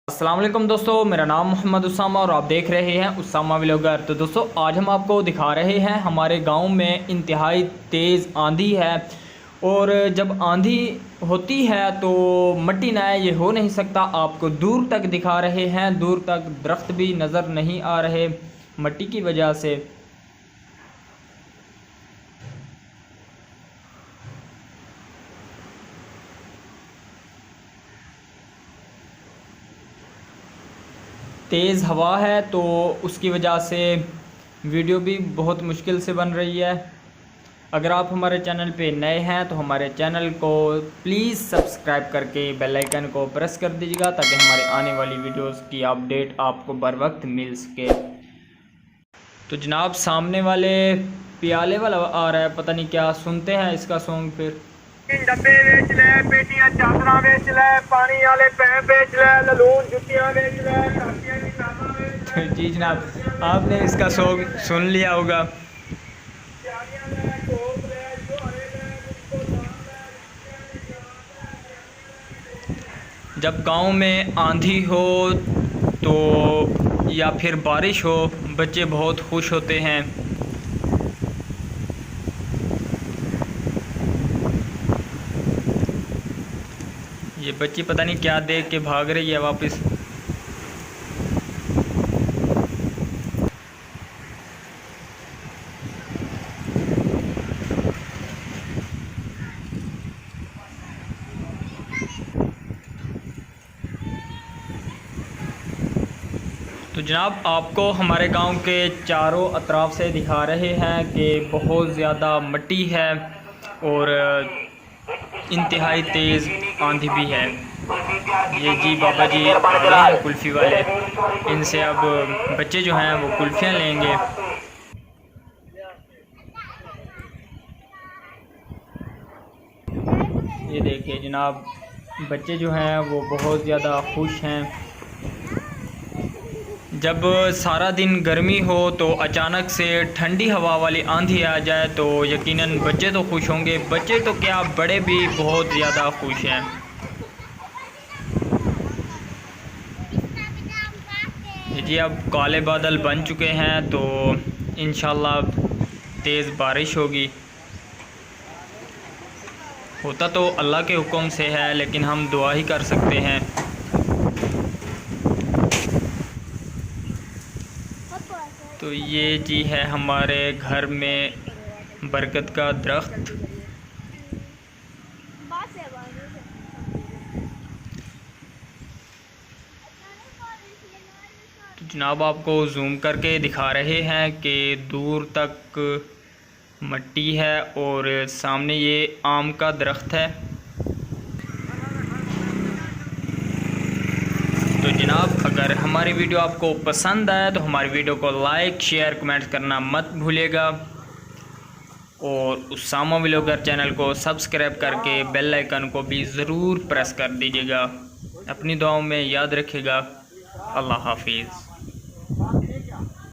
अस्सलाम वालेकुम दोस्तों, मेरा नाम मोहम्मद उसामा और आप देख रहे हैं उसामा व्लॉगर। तो दोस्तों आज हम आपको दिखा रहे हैं हमारे गांव में इंतहाई तेज़ आंधी है। और जब आंधी होती है तो मट्टी ना ये हो नहीं सकता। आपको दूर तक दिखा रहे हैं, दूर तक दरख्त भी नज़र नहीं आ रहे मट्टी की वजह से। तेज़ हवा है तो उसकी वजह से वीडियो भी बहुत मुश्किल से बन रही है। अगर आप हमारे चैनल पे नए हैं तो हमारे चैनल को प्लीज़ सब्सक्राइब करके बेल आइकन को प्रेस कर दीजिएगा ताकि हमारे आने वाली वीडियोस की अपडेट आपको बर वक्त मिल सके। तो जनाब सामने वाले प्याले वाला आ रहा है, पता नहीं क्या। सुनते हैं इसका सॉन्ग फिर। डब्बे बेच ले, पेटियां चादरा बेच ले, पानी वाले पैप बेच ले, ललून जुतियां बेच ले, काफियां की किताबां बेच ले। जी जनाब, आपने इसका सॉन्ग सुन लिया होगा। जब गांव में आंधी हो तो या फिर बारिश हो, बच्चे बहुत खुश होते हैं। ये बच्ची पता नहीं क्या देख के भाग रही है वापस। तो जनाब आपको हमारे गांव के चारों अतराफ से दिखा रहे हैं कि बहुत ज़्यादा मिट्टी है और इंतहाई तेज़ आंधी भी है। ये जी बाबा जी आ गए हैं कुल्फ़ी वाले। इनसे अब बच्चे जो हैं वो कुल्फ़ियाँ लेंगे। ये देखिए जनाब, बच्चे जो हैं वो बहुत ज़्यादा खुश हैं। जब सारा दिन गर्मी हो तो अचानक से ठंडी हवा वाली आंधी आ जाए तो यकीनन बच्चे तो खुश होंगे। बच्चे तो क्या, बड़े भी बहुत ज़्यादा खुश हैं। जी अब काले बादल बन चुके हैं तो इंशाल्लाह तेज़ बारिश होगी। होता तो अल्लाह के हुक्म से है, लेकिन हम दुआ ही कर सकते हैं। तो ये जी है हमारे घर में बरगद का दरख्त। तो जनाब आपको जूम करके दिखा रहे हैं कि दूर तक मिट्टी है और सामने ये आम का दरख्त है। तो जनाब अगर हमारी वीडियो आपको पसंद आए तो हमारी वीडियो को लाइक शेयर कमेंट करना मत भूलिएगा और उसामा व्लॉगर चैनल को सब्सक्राइब करके बेल आइकन को भी ज़रूर प्रेस कर दीजिएगा। अपनी दुआओं में याद रखिएगा। अल्लाह हाफिज़।